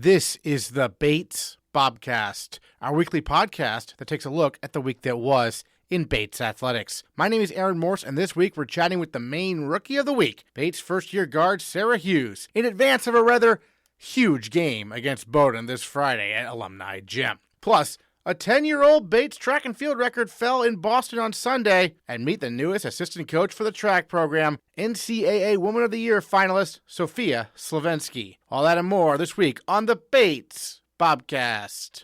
This is the Bates Bobcast, our weekly podcast that takes a look at the week that was in Bates athletics. My name is Aaron Morse, and this week we're chatting with the Maine Rookie of the Week, Bates first-year guard Sarah Hughes, in advance of a rather huge game against Bowdoin this Friday at Alumni Gym. Plus, a 10-year-old Bates track and field record fell in Boston on Sunday, and meet the newest assistant coach for the track program, NCAA Woman of the Year finalist Sophia Slovenski. All that and more this week on the Bates Bobcast.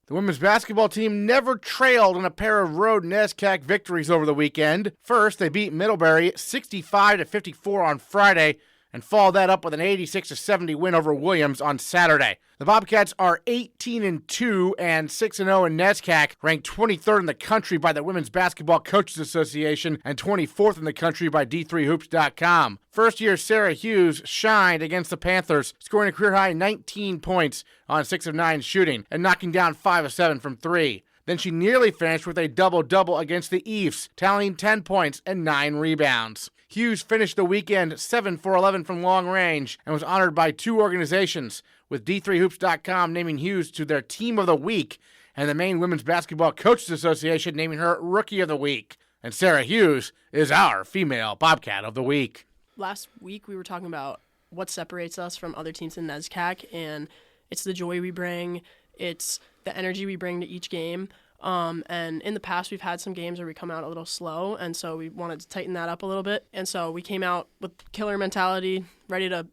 The women's basketball team never trailed in a pair of road NESCAC victories over the weekend. First, they beat Middlebury 65-54 on Friday and followed that up with an 86-70 win over Williams on Saturday. The Bobcats are 18-2 and 6-0 in NESCAC, ranked 23rd in the country by the Women's Basketball Coaches Association and 24th in the country by D3Hoops.com. First-year Sarah Hughes shined against the Panthers, scoring a career-high 19 points on 6 of 9 shooting and knocking down 5 of 7 from 3. Then she nearly finished with a double-double against the Eves, tallying 10 points and 9 rebounds. Hughes finished the weekend 7 for 11 from long range and was honored by two organizations, with D3Hoops.com naming Hughes to their Team of the Week and the Maine Women's Basketball Coaches Association naming her Rookie of the Week. And Sarah Hughes is our female Bobcat of the Week. Last week we were talking about what separates us from other teams in NESCAC, and it's the joy we bring, it's the energy we bring to each game. And in the past, we've had some games where we come out a little slow, and so we wanted to tighten that up a little bit. And so we came out with killer mentality, ready to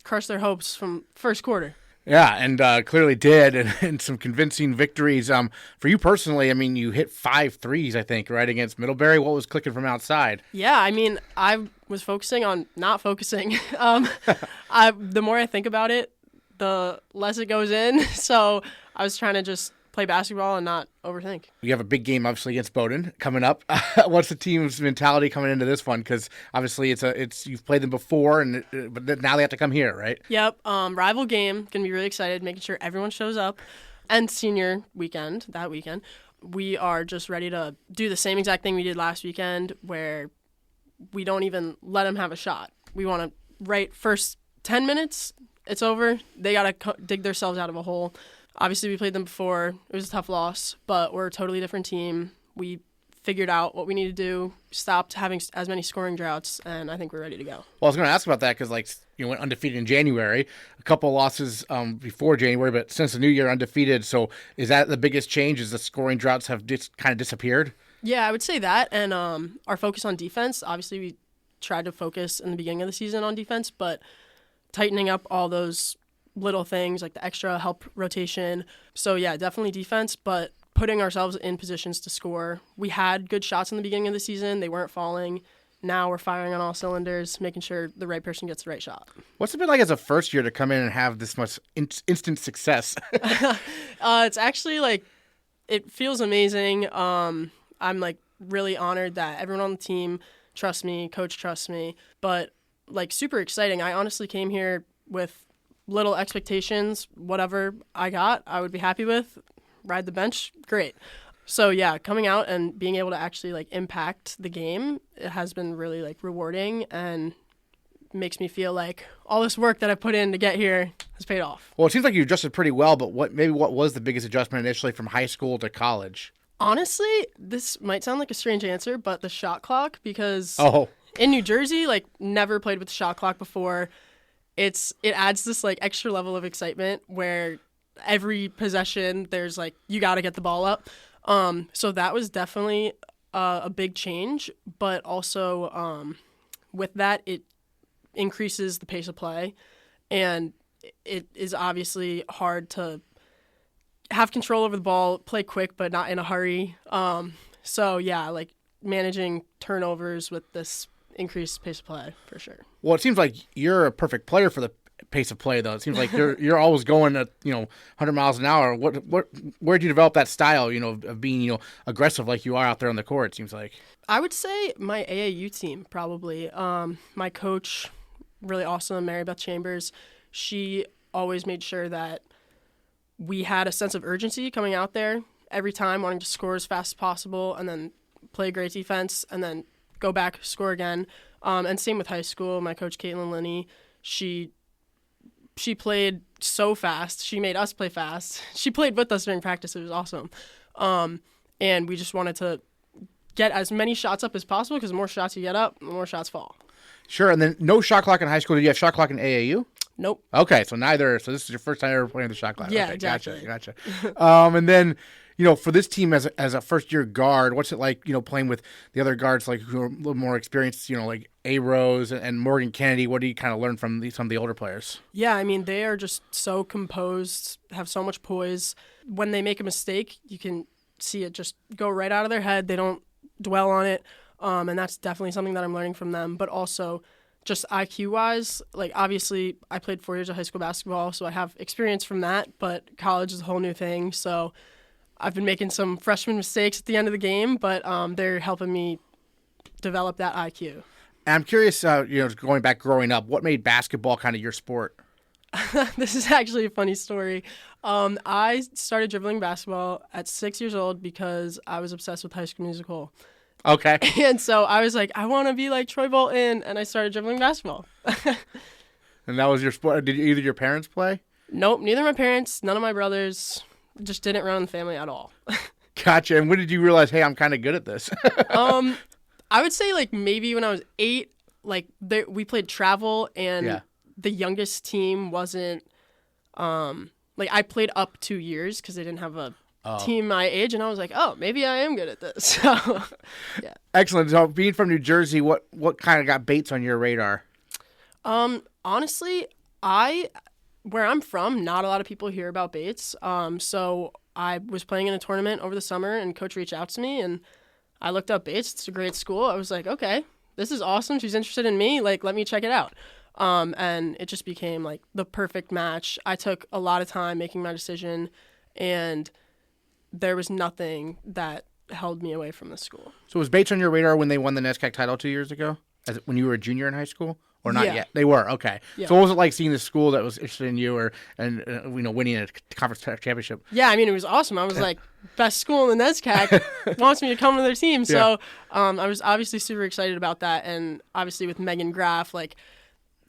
crush their hopes from first quarter. Yeah, and clearly did, and some convincing victories. For you personally, I mean, you hit 5 threes, I think, right, against Middlebury. What was clicking from outside? Yeah, I mean, I was focusing on not focusing. The more I think about it, the less it goes in. So I was trying to just play basketball and not overthink. You have a big game, obviously, against Bowdoin coming up. What's the team's mentality coming into this one? Because obviously, it's you've played them before, but now they have to come here, right? Yep. Rival game. Gonna be really excited, making sure everyone shows up. And senior weekend, that weekend, we are just ready to do the same exact thing we did last weekend, where we don't even let them have a shot. We want to first 10 minutes. It's over. They gotta dig themselves out of a hole. Obviously, we played them before. It was a tough loss, but we're a totally different team. We figured out what we need to do, stopped having as many scoring droughts, and I think we're ready to go. Well, I was going to ask about that because, you went undefeated in January, a couple losses before January, but since the new year, undefeated. So is that the biggest change, is the scoring droughts have kind of disappeared? Yeah, I would say that, and our focus on defense. Obviously, we tried to focus in the beginning of the season on defense, but tightening up all those little things like the extra help rotation. So yeah, definitely defense, but putting ourselves in positions to score. We had good shots in the beginning of the season. They weren't falling. Now we're firing on all cylinders, making sure the right person gets the right shot. What's it been like as a first year to come in and have this much instant success? It's actually it feels amazing. I'm really honored that everyone on the team trusts me, coach trusts me, but super exciting. I honestly came here with little expectations. Whatever I got, I would be happy with. Ride the bench, great. So yeah, coming out and being able to actually impact the game, it has been really rewarding and makes me feel like all this work that I put in to get here has paid off. Well, it seems like you adjusted pretty well, but what was the biggest adjustment initially from high school to college? Honestly, this might sound like a strange answer, but the shot clock, because in New Jersey, never played with the shot clock before. It adds this extra level of excitement where every possession there's you got to get the ball up. So that was definitely a big change, but also with that it increases the pace of play, and it is obviously hard to have control over the ball, play quick but not in a hurry. So yeah, managing turnovers with this increased pace of play for sure. Well, it seems like you're a perfect player for the pace of play, though. It seems like you're always going at 100 miles an hour. Where'd you develop that style, of being aggressive like you are out there on the court? It seems like I would say my AAU team probably. My coach, really awesome, Mary Beth Chambers. She always made sure that we had a sense of urgency coming out there every time, wanting to score as fast as possible and then play great defense and then go back, score again. And same with high school. My coach, Caitlin Linney, she played so fast. She made us play fast. She played with us during practice. It was awesome. And we just wanted to get as many shots up as possible because the more shots you get up, the more shots fall. Sure. And then no shot clock in high school. Did you have shot clock in AAU? Nope. Okay, so neither. So this is your first time ever playing the shot clock. Yeah, okay, exactly. Gotcha. And then, for this team as a first-year guard, what's it like, playing with the other guards, like who are a little more experienced, like A. Rose and Morgan Kennedy? What do you kind of learn from some of the older players? Yeah, I mean, they are just so composed, have so much poise. When they make a mistake, you can see it just go right out of their head. They don't dwell on it, and that's definitely something that I'm learning from them. But also, just IQ-wise, like obviously I played 4 years of high school basketball, so I have experience from that, but college is a whole new thing. So I've been making some freshman mistakes at the end of the game, but they're helping me develop that IQ. I'm curious, growing up, what made basketball kind of your sport? This is actually a funny story. I started dribbling basketball at 6 years old because I was obsessed with High School Musical. Okay. And so I was like, I want to be like Troy Bolton, and I started dribbling basketball. And that was your sport? Did either your parents play? Nope, neither of my parents, none of my brothers. Just didn't run in the family at all. Gotcha. And when did you realize, hey, I'm kind of good at this? I would say like maybe when I was 8, like we played travel, and the youngest team wasn't like I played up 2 years because they didn't have a team my age, and I was like, oh, maybe I am good at this. So, yeah. Excellent. So being from New Jersey, what kind of got Bates on your radar? Honestly, where I'm from, not a lot of people hear about Bates. So I was playing in a tournament over the summer, and coach reached out to me, and I looked up Bates. It's a great school. I was like, okay, this is awesome. She's interested in me. Like, let me check it out. And it just became like the perfect match. I took a lot of time making my decision, and there was nothing that held me away from the school. So was Bates on your radar when they won the NESCAC title 2 years ago? When you were a junior in high school? Or not yet? They were, okay. Yeah. So what was it like seeing the school that was interested in you winning a conference championship? Yeah, I mean, it was awesome. I was like, best school in the NESCAC wants me to come to their team. So I was obviously super excited about that. And obviously with Megan Graff, like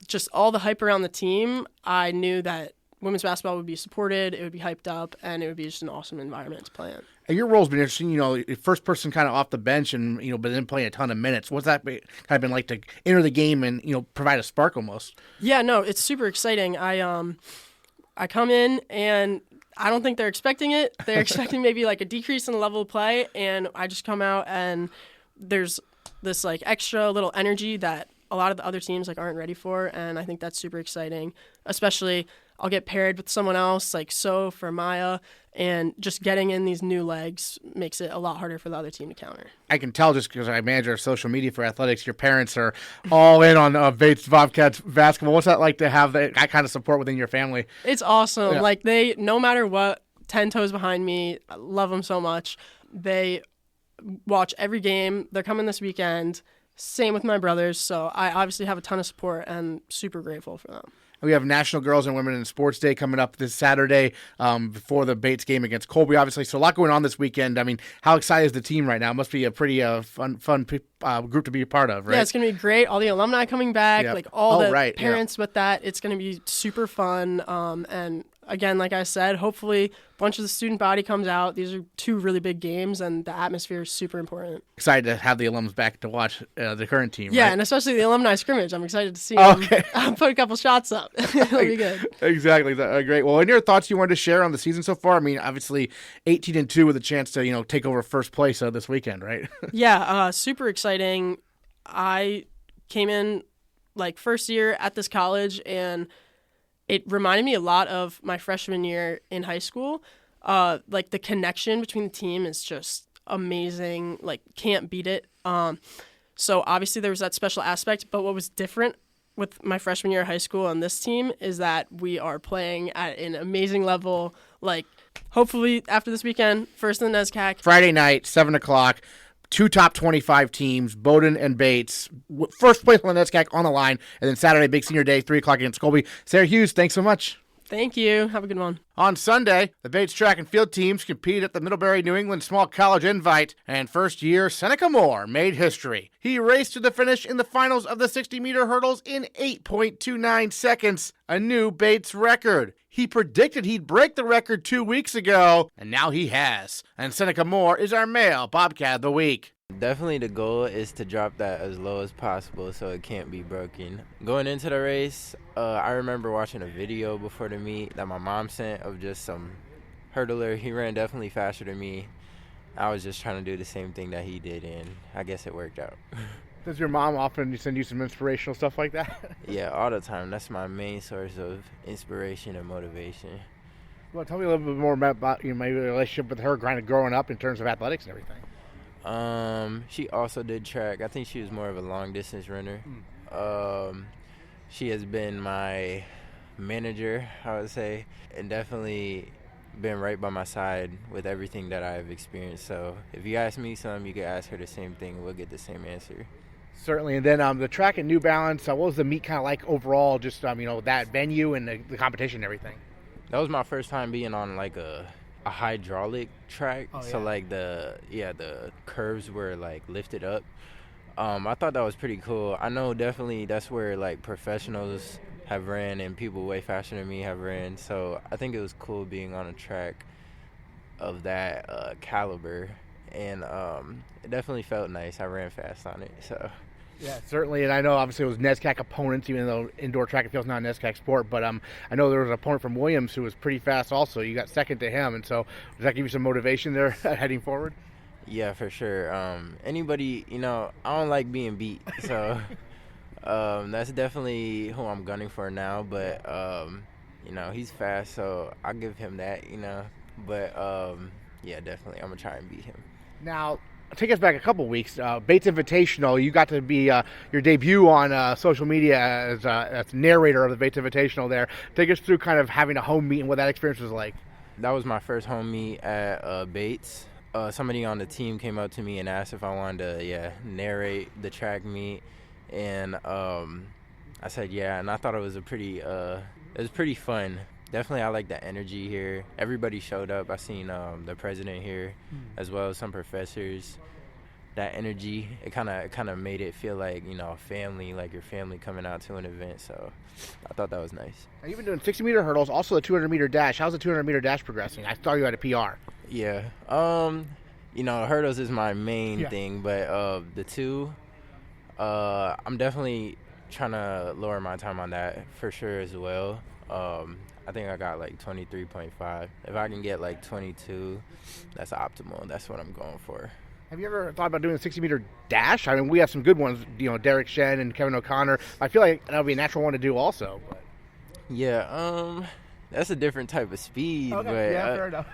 just all the hype around the team, I knew that women's basketball would be supported, it would be hyped up, and it would be just an awesome environment to play in. And your role's been interesting, first person kind of off the bench and, but then playing a ton of minutes. What's that kind of been like to enter the game and, provide a spark almost? Yeah, no, it's super exciting. I come in and I don't think they're expecting it. They're expecting maybe like a decrease in the level of play, and I just come out and there's this like extra little energy that a lot of the other teams like aren't ready for, and I think that's super exciting. Especially I'll get paired with someone else like Soph or Maya, and just getting in these new legs makes it a lot harder for the other team to counter. I can tell just because I manage our social media for athletics, your parents are all in on Bates Bobcats basketball. What's that like to have that kind of support within your family? It's awesome. Yeah. Like they, no matter what, 10 toes behind me. I love them so much. They watch every game. They're coming this weekend. Same with my brothers. So I obviously have a ton of support and super grateful for them. We have National Girls and Women in Sports Day coming up this Saturday before the Bates game against Colby, obviously. So a lot going on this weekend. I mean, how excited is the team right now? It must be a pretty fun group to be a part of, right? Yeah, it's going to be great. All the alumni coming back, like all the parents with that. It's going to be super fun. And again, like I said, hopefully a bunch of the student body comes out. These are 2 really big games, and the atmosphere is super important. Excited to have the alums back to watch the current team, Yeah, right? And especially the alumni scrimmage. I'm excited to see them put a couple shots up. It'll be good. Exactly. Great. Well, any other thoughts you wanted to share on the season so far? I mean, obviously 18-2 with a chance to, take over first place this weekend, right? Yeah, super exciting. I came in like first year at this college, and it reminded me a lot of my freshman year in high school. Like the connection between the team is just amazing. Like can't beat it. So obviously there was that special aspect, but what was different with my freshman year of high school and this team is that we are playing at an amazing level. Like hopefully after this weekend, first in the NESCAC. Friday night, 7:00. 2 top 25 teams, Bowdoin and Bates. First place on the NESCAC on the line. And then Saturday, big senior day, 3:00 against Colby. Sarah Hughes, thanks so much. Thank you. Have a good one. On Sunday, the Bates track and field teams compete at the Middlebury New England Small College Invite, and first-year Seneca Moore made history. He raced to the finish in the finals of the 60-meter hurdles in 8.29 seconds, a new Bates record. He predicted he'd break the record 2 weeks ago, and now he has. And Seneca Moore is our male Bobcat of the week. Definitely the goal is to drop that as low as possible so it can't be broken. Going into the race, I remember watching a video before the meet that my mom sent of just some hurdler. He ran definitely faster than me. I was just trying to do the same thing that he did, and I guess it worked out. Does your mom often send you some inspirational stuff like that? Yeah, all the time. That's my main source of inspiration and motivation. Well, tell me a little bit more about maybe the relationship with her kind of growing up in terms of athletics and everything. She also did track. I think she was more of a long distance runner. She has been my manager, I would say, and definitely been right by my side with everything that I've experienced. So if you ask me something, you can ask her the same thing. We'll get the same answer. Certainly. And then the track at New Balance, what was the meet kind of like overall, just that venue and the competition and everything? That was my first time being on like a hydraulic track. Oh, yeah. So like the curves were like lifted up. I thought that was pretty cool. I know definitely that's where like professionals have ran and people way faster than me have ran. So I think it was cool being on a track of that caliber, and it definitely felt nice. I ran fast on it. So yeah, certainly. And I know obviously it was NESCAC opponents, even though indoor track and field is not a NESCAC sport. But I know there was an opponent from Williams who was pretty fast also. You got second to him. And so does that give you some motivation there heading forward? Yeah, for sure. Anybody, I don't like being beat. So that's definitely who I'm gunning for now. But, he's fast, so I'll give him that, But, yeah, definitely. I'm going to try and beat him. Now, take us back a couple weeks. Bates Invitational, you got to be your debut on social media as narrator of the Bates Invitational there. Take us through kind of having a home meet and what that experience was like. That was my first home meet at Bates. Somebody on the team came up to me and asked if I wanted to narrate the track meet, and I said yeah, and I thought it was pretty fun. Definitely, I like the energy here. Everybody showed up. I seen the president here, as well as some professors. That energy, it kind of made it feel like family, like your family coming out to an event. So I thought that was nice. Now, you've been doing 60-meter hurdles, also the 200-meter dash. How's the 200-meter dash progressing? I saw you had a PR. Yeah, hurdles is my main thing, but the two, I'm definitely trying to lower my time on that for sure as well. I think I got like 23.5. If I can get like 22, that's optimal. That's what I'm going for. Have you ever thought about doing a 60-meter dash? I mean, we have some good ones, Derek Shen and Kevin O'Connor. I feel like that would be a natural one to do also. But. Yeah, that's a different type of speed. Okay, but, yeah, fair enough.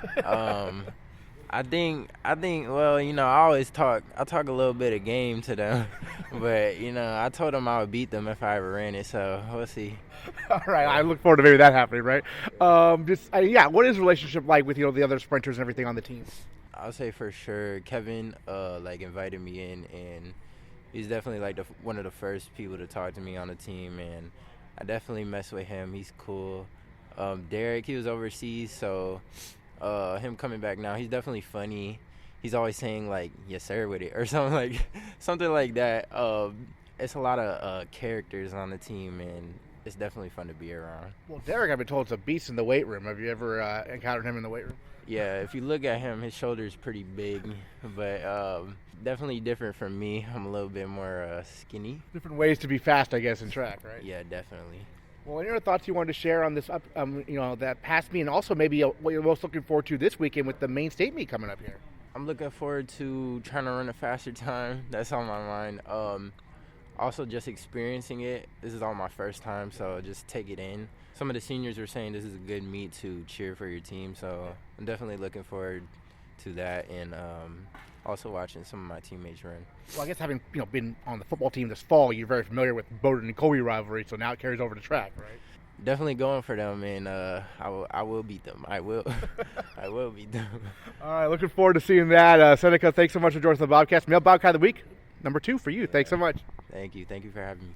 I think. Well, I always talk a little bit of game to them, but I told them I would beat them if I ever ran it. So we'll see. All right, I look forward to maybe that happening, right? What is the relationship like with the other sprinters and everything on the team? I'll say for sure, Kevin invited me in, and he's definitely like one of the first people to talk to me on the team, and I definitely mess with him. He's cool. Derek, he was overseas, so. Him coming back now, he's definitely funny. He's always saying like "yes sir" with it or something like that. It's a lot of characters on the team, and it's definitely fun to be around. Well, Derek, I've been told, is a beast in the weight room. Have you ever encountered him in the weight room? Yeah, if you look at him, his shoulder's pretty big, but definitely different from me. I'm a little bit more skinny. Different ways to be fast, I guess, in track, right? Yeah, definitely. Well, any other thoughts you wanted to share on this, that past meet, and also maybe what you're most looking forward to this weekend with the Maine State meet coming up here? I'm looking forward to trying to run a faster time. That's on my mind. Also, just experiencing it. This is all my first time, so just take it in. Some of the seniors were saying this is a good meet to cheer for your team, so I'm definitely looking forward to that, and also watching some of my teammates run. Well, I guess having been on the football team this fall, you're very familiar with Bowdoin and Colby rivalry, so now it carries over to track, right? Definitely going for them, and I will beat them. I will beat them. All right, looking forward to seeing that. Seneca, thanks so much for joining the Bobcast. Male Bobcat of the Week, number 2 for you. Thanks so much. Thank you for having me.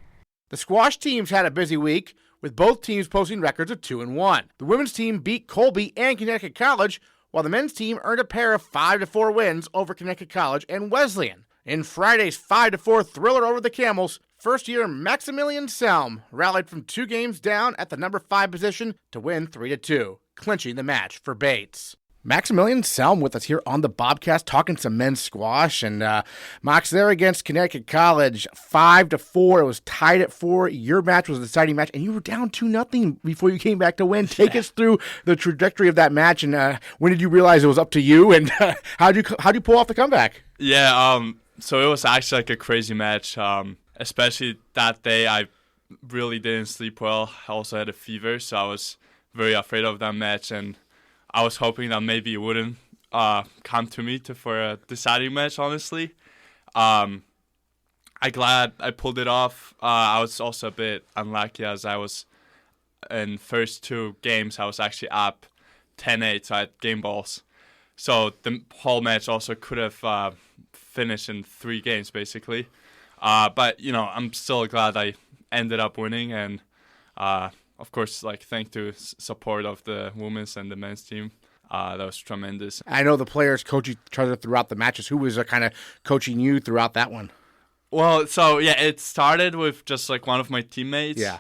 The squash teams had a busy week, with both teams posting records of 2-1. The women's team beat Colby and Connecticut College, while the men's team earned a pair of 5-4 wins over Connecticut College and Wesleyan. In Friday's 5-4 thriller over the Camels, first-year Maximilian Celm rallied from 2 games down at the number 5 position to win 3-2, clinching the match for Bates. Maximilian Celm with us here on the Bobcast, talking some men's squash. And Max, there against Connecticut College, 5-4. It was tied at 4. Your match was a deciding match, and you were down 2-0 before you came back to win. Take us through the trajectory of that match, and when did you realize it was up to you, and how'd you pull off the comeback? Yeah, so it was actually like a crazy match, especially that day. I really didn't sleep well. I also had a fever, so I was very afraid of that match, and I was hoping that maybe it wouldn't come to me for a deciding match, honestly. I'm glad I pulled it off. I was also a bit unlucky as I was in first 2 games, I was actually up 10-8, so I had game balls. So the whole match also could have finished in 3 games, basically. But, I'm still glad I ended up winning, and of course, thanks to support of the women's and the men's team. That was tremendous. I know the players coach each other throughout the matches. Who was kind of coaching you throughout that one? Well, so, it started with just, one of my teammates. Yeah.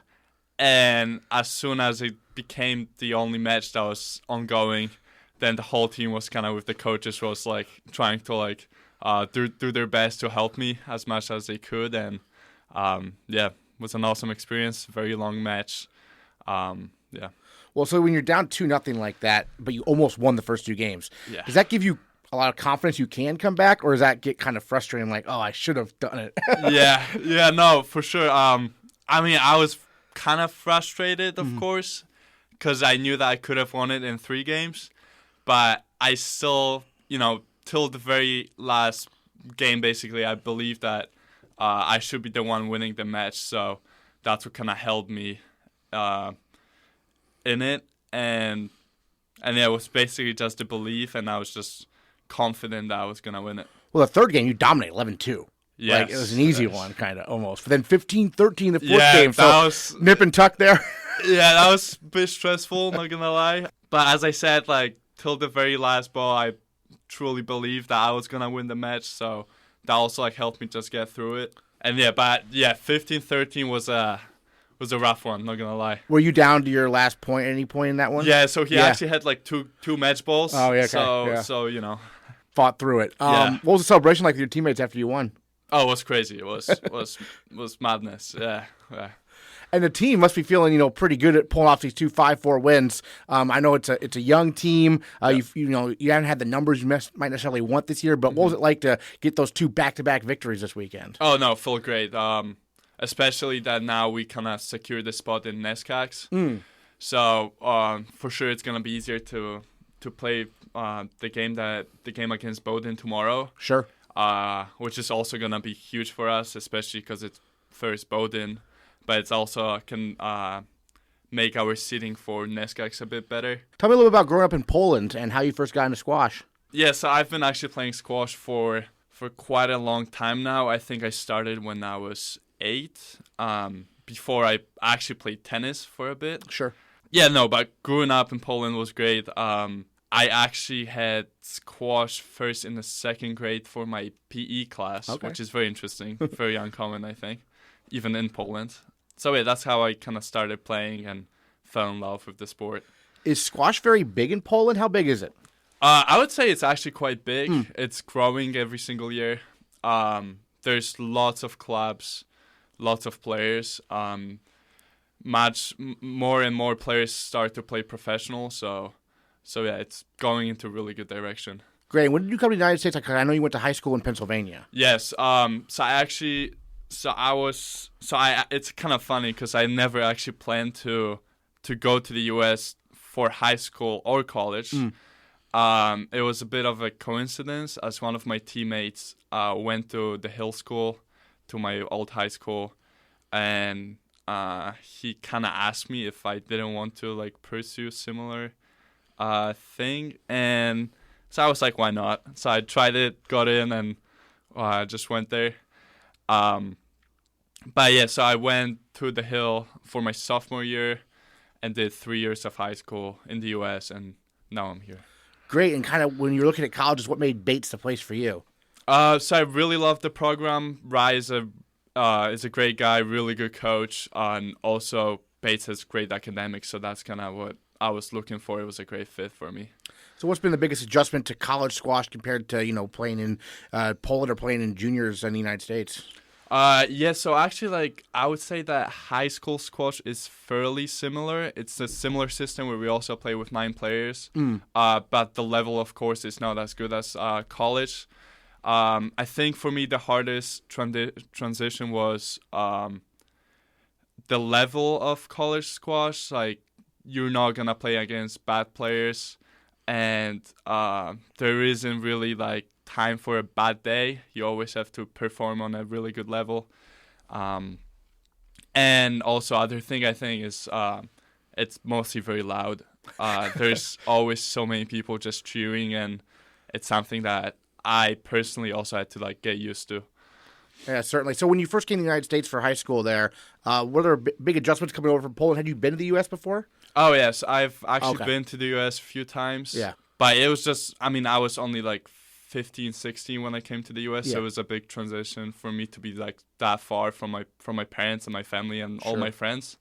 And as soon as it became the only match that was ongoing, then the whole team was kind of with the coaches was, trying to, do their best to help me as much as they could. And, it was an awesome experience. Very long match. Well, so when you're down 2-0 like that, but you almost won the first 2 games, does that give you a lot of confidence you can come back, or does that get kind of frustrating, I should have done it? yeah, no, for sure. I was kind of frustrated, of course, because I knew that I could have won it in 3 games, but I still, till the very last game, basically, I believed that I should be the one winning the match, so that's what kind of held me in it, and it was basically just a belief, and I was just confident that I was going to win it. Well, the 3rd game, you dominated 11-2. Yes. It was an easy one, kind of, almost. But then 15-13 the 4th game, so that was, nip and tuck there. Yeah, that was a bit stressful, not going to lie. But as I said, till the very last ball, I truly believed that I was going to win the match, so that also, helped me just get through it. And 15-13 was a rough one, not gonna lie. Were you down to your last point at any point in that one? Yeah, so he actually had two match balls. Oh, yeah, okay. So fought through it. What was the celebration like with your teammates after you won? Oh, it was crazy. It was madness. Yeah. And the team must be feeling, pretty good at pulling off these 2 5-4 wins. I know it's a young team. You haven't had the numbers you might necessarily want this year, but what was it like to get those 2 back-to-back victories this weekend? Oh no, feel great. Especially that now we kind of secured the spot in NESCACs. So for sure it's gonna be easier to play the game against Bowdoin tomorrow. Sure. Which is also gonna be huge for us, especially because it's first Bowdoin, but it's also can make our seeding for NESCACs a bit better. Tell me a little bit about growing up in Poland and how you first got into squash. Yeah, so I've been actually playing squash for quite a long time now. I think I started when I was 8, before I actually played tennis for a bit. Sure. Yeah, no, but growing up in Poland was great. I actually had squash first in the 2nd grade for my PE class, which is very interesting, very uncommon, I think, even in Poland. So yeah, that's how I kind of started playing and fell in love with the sport. Is squash very big in Poland? How big is it? I would say it's actually quite big. It's growing every single year. There's lots of clubs, lots of players. Much more and more players start to play professional. So yeah, it's going into a really good direction. Great. When did you come to the United States? I know you went to high school in Pennsylvania. Yes. It's kind of funny because I never actually planned to go to the U.S. for high school or college. It was a bit of a coincidence as one of my teammates went to the Hill School, to my old high school, and he kind of asked me if I didn't want to pursue a similar thing, and so I was like, why not? So I tried it, got in, and just went there. But yeah, so I went to the Hill for my sophomore year and did 3 years of high school in the U.S., and now I'm here. Great. And kind of when you're looking at colleges, what made Bates the place for you? So I really love the program. Rye is a great guy, really good coach, and also Bates has great academics, so that's kind of what I was looking for. It was a great fit for me. So what's been the biggest adjustment to college squash compared to, playing in Poland or playing in juniors in the United States? So actually, I would say that high school squash is fairly similar. It's a similar system where we also play with 9 players, but the level, of course, is not as good as college. I think for me the hardest transition was the level of college squash. Like, you're not gonna play against bad players, and there isn't really time for a bad day. You always have to perform on a really good level. And also other thing I think is it's mostly very loud. There's always so many people just cheering, and it's something that I personally also had to get used to. Yeah, certainly. So when you first came to the United States for high school there, were there big adjustments coming over from Poland? Had you been to the U.S. before? Oh, yes. I've actually been to the U.S. a few times. Yeah. But it was just, I was only 15, 16 when I came to the U.S., so it was a big transition for me to be that far from my parents and my family and all my friends.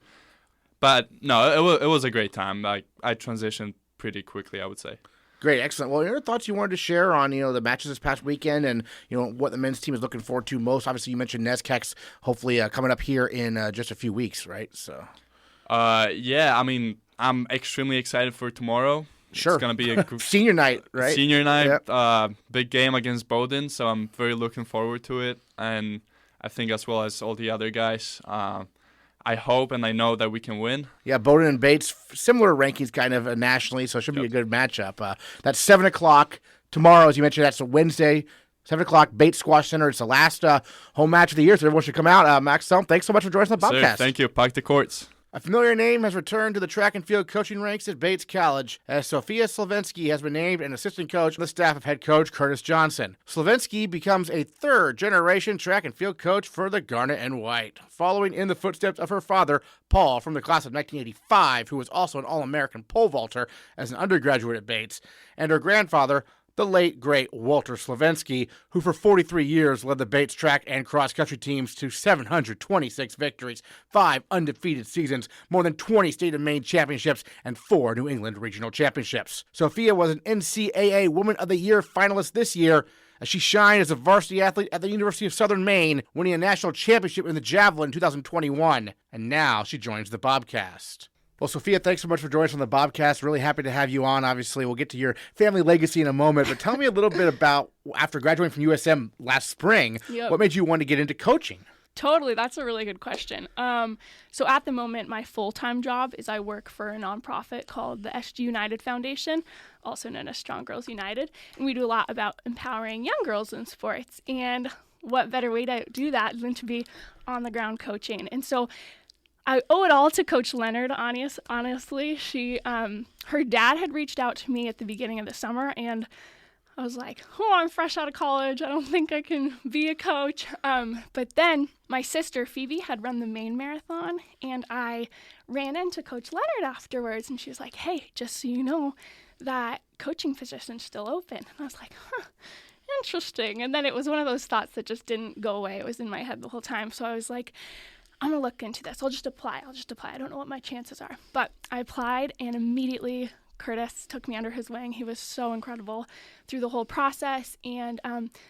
But no, it was a great time. I transitioned pretty quickly, I would say. Great, excellent. Well, any thoughts you wanted to share on the matches this past weekend and what the men's team is looking forward to most? Obviously, you mentioned NESCAC's hopefully coming up here in just a few weeks, right? So, I'm extremely excited for tomorrow. Sure, it's gonna be a senior night, right? Senior night, yep. Big game against Bowdoin, so I'm very looking forward to it, and I think as well as all the other guys. I hope and I know that we can win. Yeah, Bowdoin and Bates, similar rankings kind of nationally, so it should be a good matchup. That's 7 o'clock tomorrow, as you mentioned. That's a Wednesday, 7 o'clock, Bates Squash Center. It's the last home match of the year, so everyone should come out. Max Celm, thanks so much for joining us on the Bobcast. Thank you. Pack the courts. A familiar name has returned to the track and field coaching ranks at Bates College, as Sophia Slovenski has been named an assistant coach on the staff of head coach Curtis Johnson. Slovenski becomes a third-generation track and field coach for the Garnet and White, following in the footsteps of her father, Paul, from the class of 1985, who was also an All-American pole vaulter as an undergraduate at Bates, and her grandfather, the late, great Walter Slovenski, who for 43 years led the Bates track and cross-country teams to 726 victories, 5 undefeated seasons, more than 20 state of Maine championships, and 4 New England regional championships. Sophia was an NCAA Woman of the Year finalist this year, as she shined as a varsity athlete at the University of Southern Maine, winning a national championship in the javelin in 2021. And now she joins the Bobcast. Well, Sophia, thanks so much for joining us on the Bobcast. Really happy to have you on. Obviously, we'll get to your family legacy in a moment, but tell me a little bit about, after graduating from USM last spring, what made you want to get into coaching? Totally. That's a really good question. So at the moment, my full-time job is I work for a nonprofit called the SG United Foundation, also known as Strong Girls United. And we do a lot about empowering young girls in sports. And what better way to do that than to be on the ground coaching? And so I owe it all to Coach Leonard, honestly. Her dad had reached out to me at the beginning of the summer, and I was like, I'm fresh out of college. I don't think I can be a coach. But then my sister, Phoebe, had run the Maine Marathon, and I ran into Coach Leonard afterwards, and she was like, hey, just so you know, that coaching position's still open. And I was like, interesting. And then it was one of those thoughts that just didn't go away. It was in my head the whole time. So I was like, I'm going to look into this. I'll just apply. I don't know what my chances are. But I applied, and immediately Curtis took me under his wing. He was so incredible through the whole process. And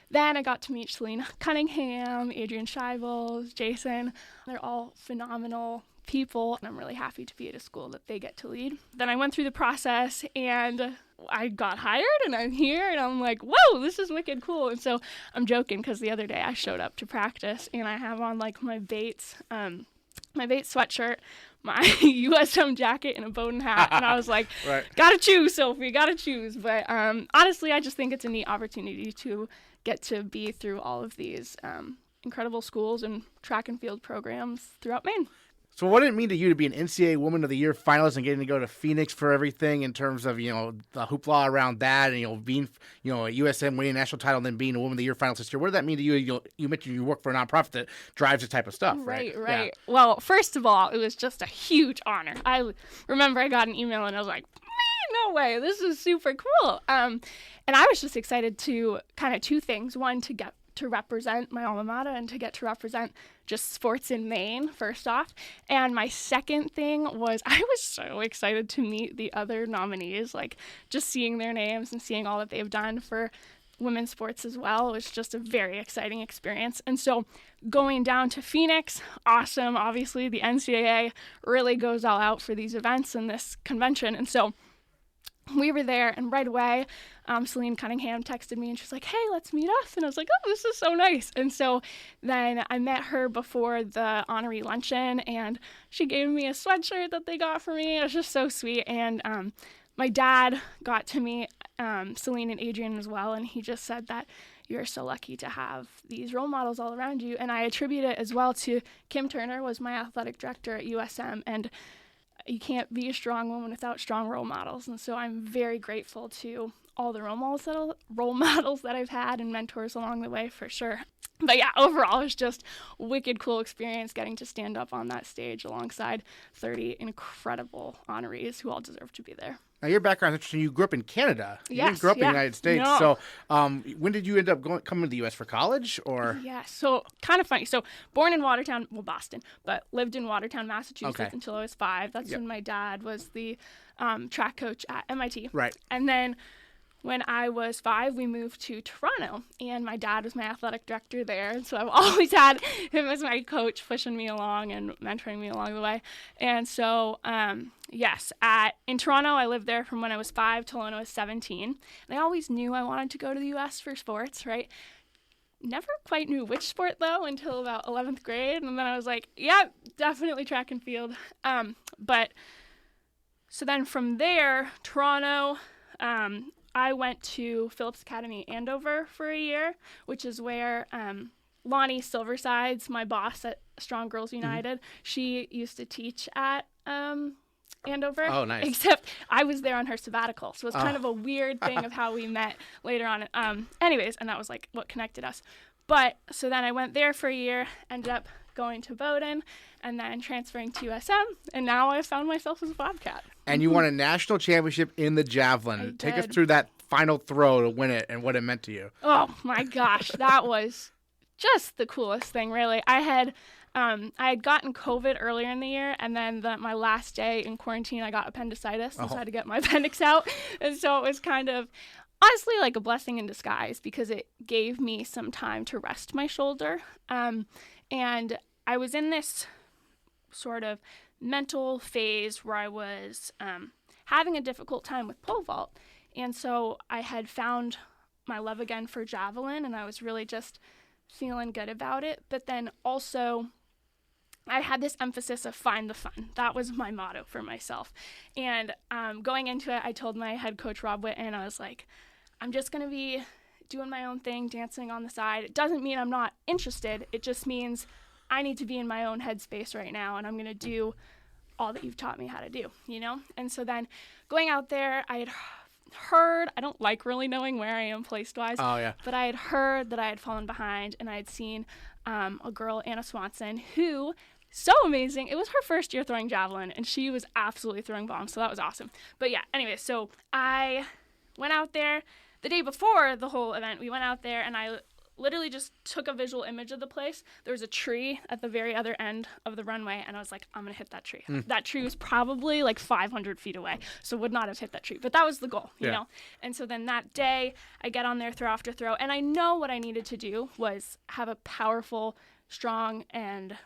then I got to meet Selena Cunningham, Adrian Scheibels, Jason. They're all phenomenal people, and I'm really happy to be at a school that they get to lead. Then I went through the process, and I got hired, and I'm here, and I'm like, whoa, this is wicked cool. And so I'm joking because the other day I showed up to practice, and I have on my Bates sweatshirt, my USM jacket, and a Bowdoin hat, and I was like, Gotta choose, Sophie, gotta choose. But honestly, I just think it's a neat opportunity to get to be through all of these incredible schools and track and field programs throughout Maine. So what did it mean to you to be an NCAA Woman of the Year finalist and getting to go to Phoenix for everything in terms of, the hoopla around that and, being, a USM winning a national title and then being a Woman of the Year finalist this year? What did that mean to you? You mentioned you work for a nonprofit that drives this type of stuff, right? Right. Yeah. Well, first of all, it was just a huge honor. I remember I got an email and I was like, no way, this is super cool. And I was just excited to kind of two things. One, to get to represent my alma mater and to get to represent just sports in Maine, first off. And my second thing was I was so excited to meet the other nominees, like just seeing their names and seeing all that they've done for women's sports as well. It was just a very exciting experience. And so going down to Phoenix, awesome. Obviously, the NCAA really goes all out for these events and this convention. And so we were there, and right away, Celine Cunningham texted me, and she's like, hey, let's meet us. And I was like, oh, this is so nice. And so then I met her before the honoree luncheon, and she gave me a sweatshirt that they got for me. It was just so sweet. And my dad got to meet Celine and Adrian as well, and he just said that you're so lucky to have these role models all around you. And I attribute it as well to Kim Turner was my athletic director at USM, and you can't be a strong woman without strong role models. And so I'm very grateful to all the role models that I've had and mentors along the way, for sure. But yeah, overall, it was just a wicked cool experience getting to stand up on that stage alongside 30 incredible honorees who all deserve to be there. Now, your background is interesting. You grew up in Canada. You Yes, didn't grow up in the yeah. United States. No. So when did you end up coming to the U.S. for college? Or Yeah, so kind of funny. So born in Watertown, Boston, but lived in Watertown, Massachusetts until I was 5. That's when my dad was the track coach at MIT. Right. And then when I was 5, we moved to Toronto, and my dad was my athletic director there. And so I've always had him as my coach, pushing me along and mentoring me along the way. And so, yes, in Toronto, I lived there from when I was 5 till when I was 17. And I always knew I wanted to go to the U.S. for sports, right? Never quite knew which sport, though, until about 11th grade. And then I was like, yeah, definitely track and field. But so then from there, Toronto, I went to Phillips Academy Andover for a year, which is where Lonnie Silversides, my boss at Strong Girls United, she used to teach at Andover. Oh, nice. Except I was there on her sabbatical, so it was kind of a weird thing of how we met later on. Anyways, and that was like what connected us. But so then I went there for a year, ended up going to Bowdoin, and then transferring to USM, and now I found myself as a Bobcat. And you won a national championship in the javelin. Take us through that final throw to win it and what it meant to you. Oh my gosh, that was just the coolest thing, really. I had gotten COVID earlier in the year, and then my last day in quarantine, I got appendicitis, and so I had to get my appendix out. And so it was kind of honestly like a blessing in disguise, because it gave me some time to rest my shoulder. And I was in this sort of mental phase where I was having a difficult time with pole vault. And so I had found my love again for javelin, and I was really just feeling good about it. But then also I had this emphasis of find the fun. That was my motto for myself. And going into it, I told my head coach, Rob Whitten, I was like, I'm just going to be doing my own thing, dancing on the side. It doesn't mean I'm not interested. It just means I need to be in my own headspace right now, and I'm going to do all that you've taught me how to do, And so then going out there, I had heard, I don't like really knowing where I am place-wise, but I had heard that I had fallen behind, and I had seen a girl, Anna Swanson, who, so amazing. It was her first year throwing javelin, and she was absolutely throwing bombs, so that was awesome. But yeah, anyway, so I went out there. The day before the whole event, we went out there, and I literally just took a visual image of the place. There was a tree at the very other end of the runway, and I was like, I'm going to hit that tree. That tree was probably like 500 feet away, so would not have hit that tree. But that was the goal, you know? And so then that day, I get on there throw after throw, and I know what I needed to do was have a powerful, strong, and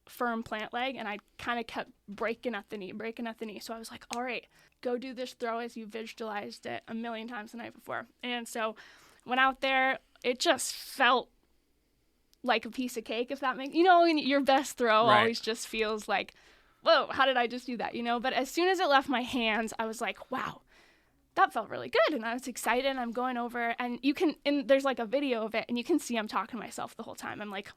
firm plant leg, and I kind of kept breaking at the knee. So I was like, all right, go do this throw as you visualized it a million times the night before. And so went out there. It just felt like a piece of cake, if that makes, your best throw always just feels like, whoa, how did I just do that, But as soon as it left my hands, I was like, wow, that felt really good. And I was excited, and I'm going over, and there's like a video of it, and you can see I'm talking to myself the whole time. I'm like,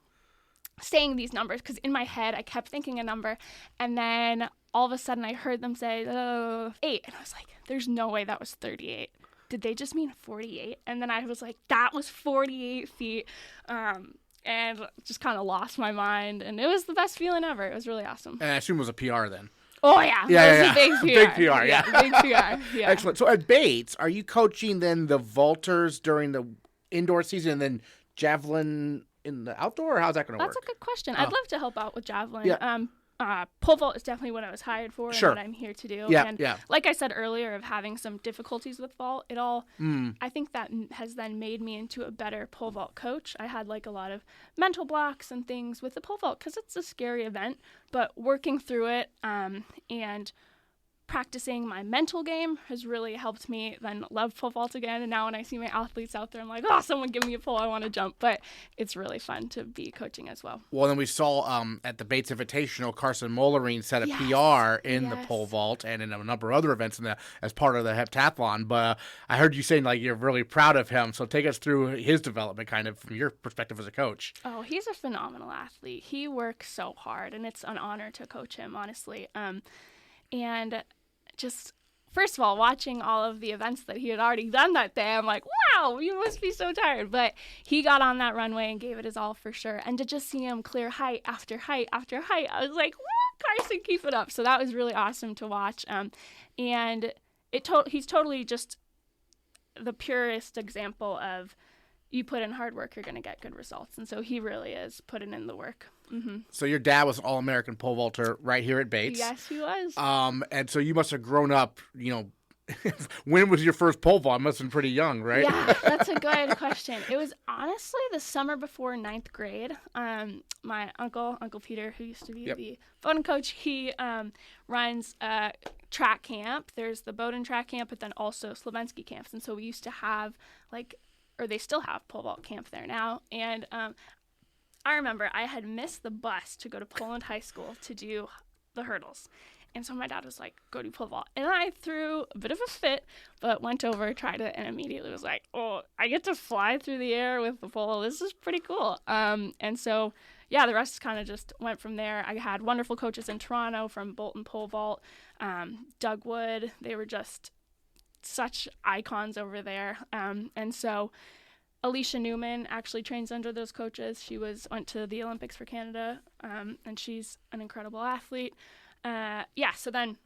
saying these numbers because in my head I kept thinking a number, and then all of a sudden I heard them say 8, and I was like, there's no way that was 38. Did they just mean 48? And then I was like, that was 48 feet, and just kind of lost my mind, and it was the best feeling ever. It was really awesome. And I assume it was a PR then. Oh yeah, that was a big PR. Big PR, yeah. Big PR, yeah. Excellent. So at Bates, are you coaching then the vaulters during the indoor season and then javelin in the outdoor, or how's that going to work? That's a good question. I'd love to help out with javelin. Yeah. Pole vault is definitely what I was hired for and what I'm here to do. Yeah, and like I said earlier, of having some difficulties with vault, I think that has then made me into a better pole vault coach. I had like a lot of mental blocks and things with the pole vault because it's a scary event, but working through it and practicing my mental game has really helped me then love pole vault again. And now when I see my athletes out there, I'm like, oh, someone give me a pole, I want to jump. But it's really fun to be coaching as well. Well, then we saw at the Bates Invitational, Carson Mollerine set a PR in the pole vault and in a number of other events as part of the heptathlon. But I heard you saying like you're really proud of him. So take us through his development kind of from your perspective as a coach. Oh, he's a phenomenal athlete. He works so hard, and it's an honor to coach him, honestly. And just, first of all, watching all of the events that he had already done that day, I'm like, wow, you must be so tired. But he got on that runway and gave it his all for sure. And to just see him clear height after height after height, I was like, whoa, Carson, keep it up. So that was really awesome to watch. And he's totally just the purest example of you put in hard work, you're going to get good results. And so he really is putting in the work. Mm-hmm. So your dad was an All-American pole vaulter right here at Bates. Yes, he was. And so you must have grown up, when was your first pole vault? I must have been pretty young, right? Yeah, that's a good question. It was honestly the summer before 9th grade. My Uncle Peter, who used to be the Bowdoin coach, he runs a track camp. There's the Bowdoin track camp, but then also Slovenski camps. And so we used to have they still have pole vault camp there now. And I remember I had missed the bus to go to Poland High School to do the hurdles. And so my dad was like, go do pole vault. And I threw a bit of a fit, but went over, tried it, and immediately was like, oh, I get to fly through the air with the pole. This is pretty cool. And so, yeah, the rest kind of just went from there. I had wonderful coaches in Toronto from Bolton Pole Vault, Doug Wood. They were just such icons over there. And so Alicia Newman actually trains under those coaches. She went to the Olympics for Canada, and she's an incredible athlete. So then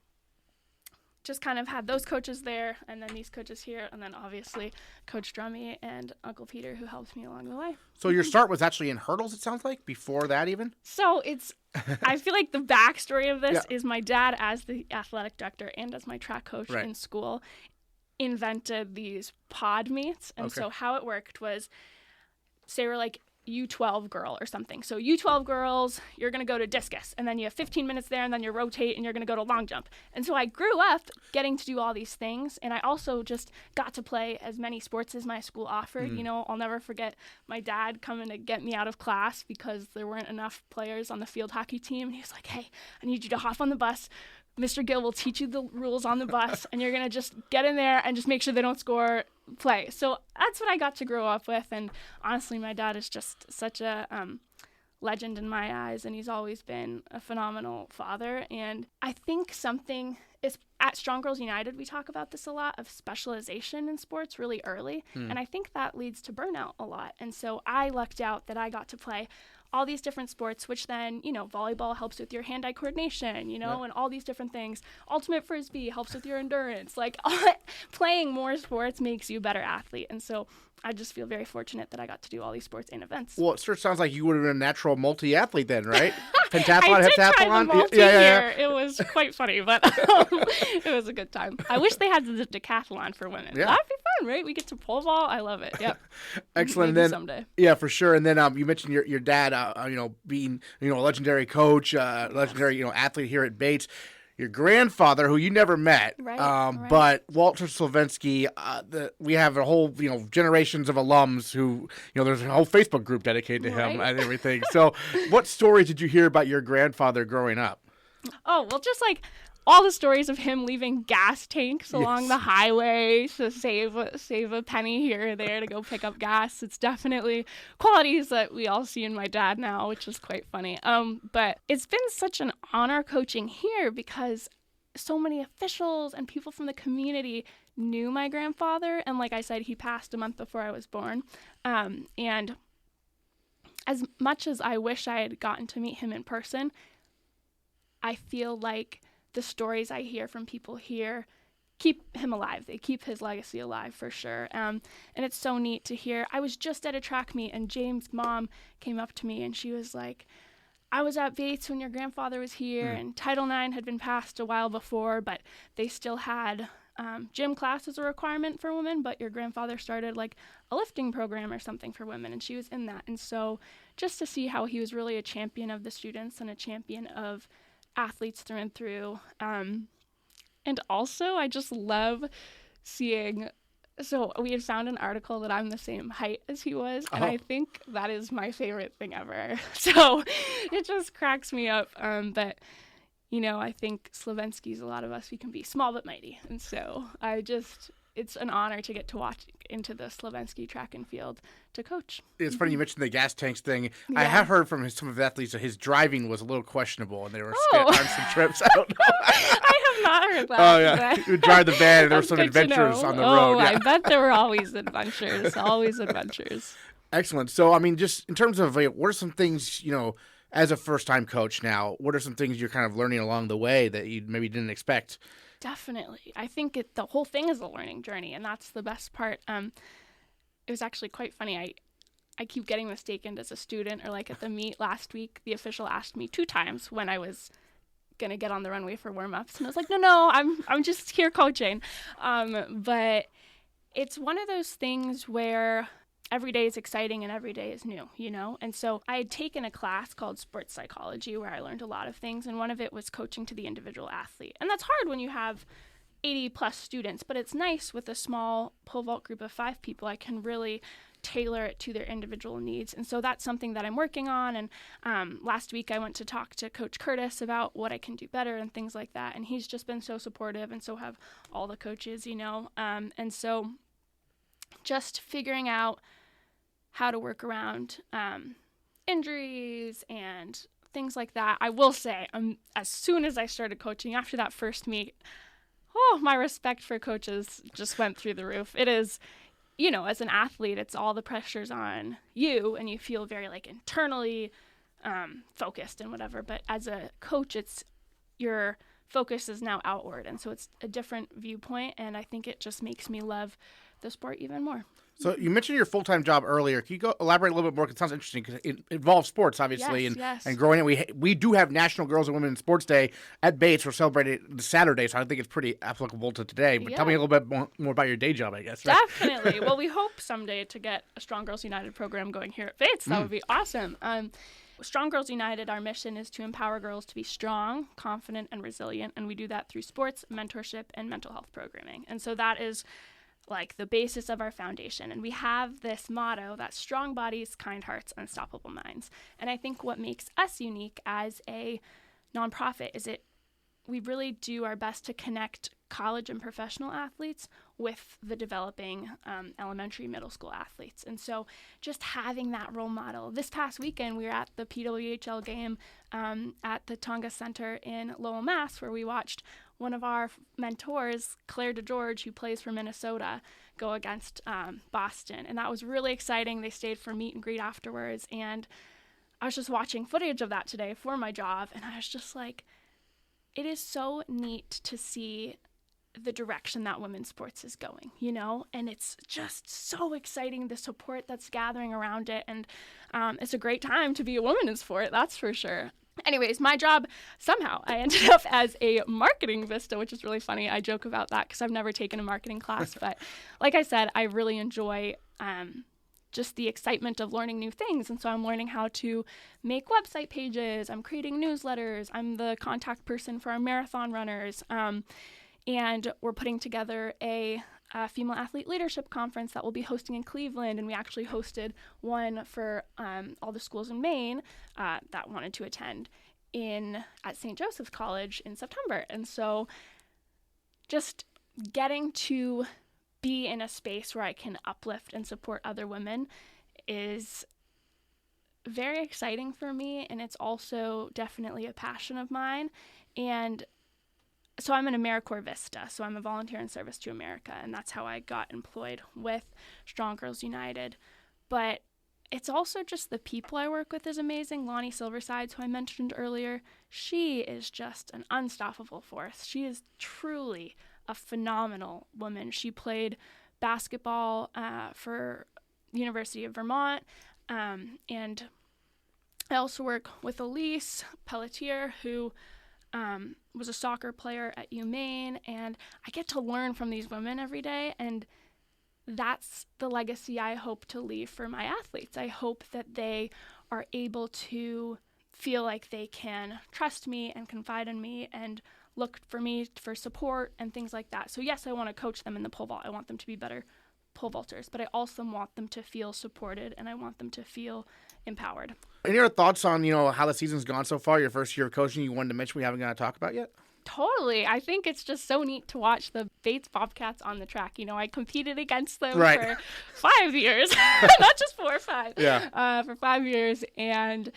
just kind of had those coaches there, and then these coaches here, and then obviously Coach Drummy and Uncle Peter, who helped me along the way. So your start was actually in hurdles, it sounds like, before that even? So I feel like the backstory of this is my dad, as the athletic director and as my track coach in school, invented these pod meets. And so how it worked was, say we're like U12 girl or something. So U12 girls, you're going to go to discus, and then you have 15 minutes there, and then you rotate, and you're going to go to long jump. And so I grew up getting to do all these things, and I also just got to play as many sports as my school offered. I'll never forget my dad coming to get me out of class because there weren't enough players on the field hockey team. And he was like, hey, I need you to hop on the bus. Mr. Gill will teach you the rules on the bus, and you're going to just get in there and just make sure they don't score, play. So that's what I got to grow up with. And honestly, my dad is just such a legend in my eyes, and he's always been a phenomenal father. And I think something is, at Strong Girls United, we talk about this a lot, of specialization in sports really early. And I think that leads to burnout a lot. And so I lucked out that I got to play all these different sports, which then, volleyball helps with your hand-eye coordination, and all these different things. Ultimate Frisbee helps with your endurance. Like, playing more sports makes you a better athlete. And so I just feel very fortunate that I got to do all these sports and events. Well, it sure sounds like you would have been a natural multi-athlete then, right? Pentathlon, I did heptathlon? try the multi here. It was quite funny, but it was a good time. I wish they had the decathlon for women. Yeah. That'd be fun, right? We get to pole vault. I love it. Yep. Excellent. Maybe and then, someday. Yeah, for sure. And then you mentioned your dad, being a legendary coach, legendary athlete here at Bates. Your grandfather, who you never met, right. But Walter Slovenski, we have a whole, generations of alums who, there's a whole Facebook group dedicated to him and everything. So what stories did you hear about your grandfather growing up? Oh, well, just like all the stories of him leaving gas tanks along the highway to save a penny here or there to go pick up gas. It's definitely qualities that we all see in my dad now, which is quite funny. But it's been such an honor coaching here because so many officials and people from the community knew my grandfather. And like I said, he passed a month before I was born. And as much as I wish I had gotten to meet him in person, I feel like the stories I hear from people here keep him alive. They keep his legacy alive for sure. And it's so neat to hear. I was just at a track meet and James' mom came up to me and she was like, I was at Bates when your grandfather was here and Title IX had been passed a while before, but they still had gym class as a requirement for women, but your grandfather started like a lifting program or something for women, and she was in that. And so just to see how he was really a champion of the students and a champion of athletes through and through. And also I just love seeing, so we had found an article that I'm the same height as he was, and I think that is my favorite thing ever. So it just cracks me up. But you know, I think Slovenski's a lot of us, we can be small but mighty. And so it's an honor to get to watch into the Slovenski track and field to coach. It's funny you mentioned the gas tanks thing. Yeah. I have heard from some of the athletes that his driving was a little questionable and they were on some trips. I don't know. I have not heard that. Oh, yeah. He would drive the van and there were some adventures on the road. Yeah. I bet there were always adventures. Always adventures. Excellent. So, I mean, just in terms of what are some things, you know, as a first-time coach now, what are some things you're kind of learning along the way that you maybe didn't expect? Definitely. I think the whole thing is a learning journey, and that's the best part. It was actually quite funny. I keep getting mistaken as a student, or like at the meet last week, the official asked me 2 times when I was going to get on the runway for warm-ups, and I was like, no, I'm just here coaching. But it's one of those things where every day is exciting and every day is new, you know? And so I had taken a class called sports psychology where I learned a lot of things. And one of it was coaching to the individual athlete. And that's hard when you have 80 plus students, but it's nice with a small pole vault group of 5 people. I can really tailor it to their individual needs. And so that's something that I'm working on. And last week I went to talk to Coach Curtis about what I can do better and things like that. And he's just been so supportive, and so have all the coaches, you know? And so just figuring out how to work around injuries and things like that. I will say, as soon as I started coaching, after that first meet, my respect for coaches just went through the roof. It is, you know, as an athlete, it's all the pressures on you, and you feel very like internally focused and whatever. But as a coach, it's your focus is now outward, and so it's a different viewpoint, and I think it just makes me love the sport even more. So you mentioned your full-time job earlier. Can you elaborate a little bit more? It sounds interesting because it involves sports, obviously, and growing up. We do have National Girls and Women in Sports Day at Bates. We're celebrating this Saturday, so I think it's pretty applicable to today. But tell me a little bit more about your day job, I guess. Right? Definitely. Well, we hope someday to get a Strong Girls United program going here at Bates. That would be awesome. Strong Girls United, our mission is to empower girls to be strong, confident, and resilient, and we do that through sports, mentorship, and mental health programming. And so that is like the basis of our foundation. And we have this motto that strong bodies, kind hearts, unstoppable minds. And I think what makes us unique as a nonprofit is we really do our best to connect college and professional athletes with the developing elementary, middle school athletes. And so just having that role model. This past weekend, we were at the PWHL game at the Tonga Center in Lowell, Mass, where we watched one of our mentors, Claire DeGeorge, who plays for Minnesota, go against Boston. And that was really exciting. They stayed for meet and greet afterwards. And I was just watching footage of that today for my job. And I was just like, it is so neat to see the direction that women's sports is going, you know? And it's just so exciting, the support that's gathering around it. And it's a great time to be a woman in sport, that's for sure. Anyways, my job, somehow, I ended up as a marketing vista, which is really funny. I joke about that because I've never taken a marketing class. But like I said, I really enjoy just the excitement of learning new things. And so I'm learning how to make website pages. I'm creating newsletters. I'm the contact person for our marathon runners. And we're putting together a female athlete leadership conference that we'll be hosting in Cleveland. And we actually hosted one for all the schools in Maine that wanted to attend. at St. Joseph's College in September. And so just getting to be in a space where I can uplift and support other women is very exciting for me, and it's also definitely a passion of mine. And so I'm an AmeriCorps Vista, so I'm a volunteer in service to America, and that's how I got employed with Strong Girls United. But it's also just the people I work with is amazing. Lonnie Silverside, who I mentioned earlier, she is just an unstoppable force. She is truly a phenomenal woman. She played basketball for the University of Vermont, and I also work with Elise Pelletier, who was a soccer player at Maine, and I get to learn from these women every day, and that's the legacy I hope to leave for my athletes. I hope that they are able to feel like they can trust me and confide in me and look for me for support and things like that. So yes, I want to coach them in the pole vault. I want them to be better pole vaulters, but I also want them to feel supported, and I want them to feel empowered. Any other thoughts on, how the season's gone so far, your first year of coaching you wanted to mention we haven't got to talk about yet? Totally. I think it's just so neat to watch the Bates Bobcats on the track. I competed against them for 5 years, not just 4 or 5, for 5 years. And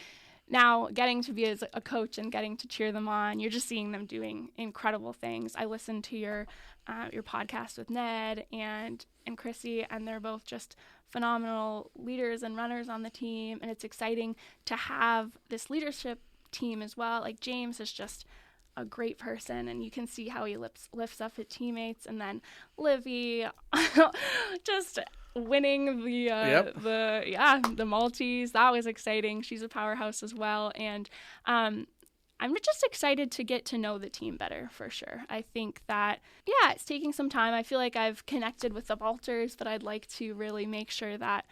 now getting to be as a coach and getting to cheer them on, you're just seeing them doing incredible things. I listened to your podcast with Ned and Chrissy, and they're both just phenomenal leaders and runners on the team. And it's exciting to have this leadership team as well. Like James is just a great person, and you can see how he lifts up his teammates. And then Livy, just winning the Maltese. That was exciting. She's a powerhouse as well. And I'm just excited to get to know the team better, for sure. I think that, it's taking some time. I feel like I've connected with the vaulters, but I'd like to really make sure that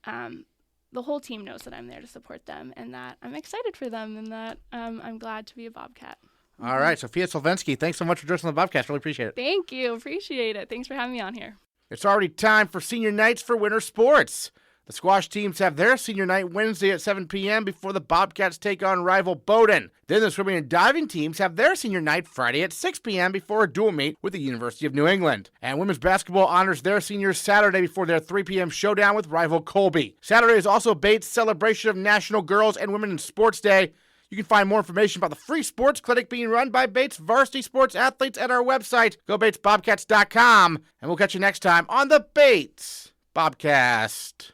the whole team knows that I'm there to support them, and that I'm excited for them, and that I'm glad to be a Bobcat. All right, Sophia Slovenski, thanks so much for joining the Bobcast. Really appreciate it. Thank you. Appreciate it. Thanks for having me on here. It's already time for senior nights for winter sports. The squash teams have their senior night Wednesday at 7 p.m. before the Bobcats take on rival Bowdoin. Then the swimming and diving teams have their senior night Friday at 6 p.m. before a dual meet with the University of New England. And women's basketball honors their seniors Saturday before their 3 p.m. showdown with rival Colby. Saturday is also Bates' celebration of National Girls and Women in Sports Day. You can find more information about the free sports clinic being run by Bates varsity sports athletes at our website, gobatesbobcats.com. And we'll catch you next time on the Bates Bobcast.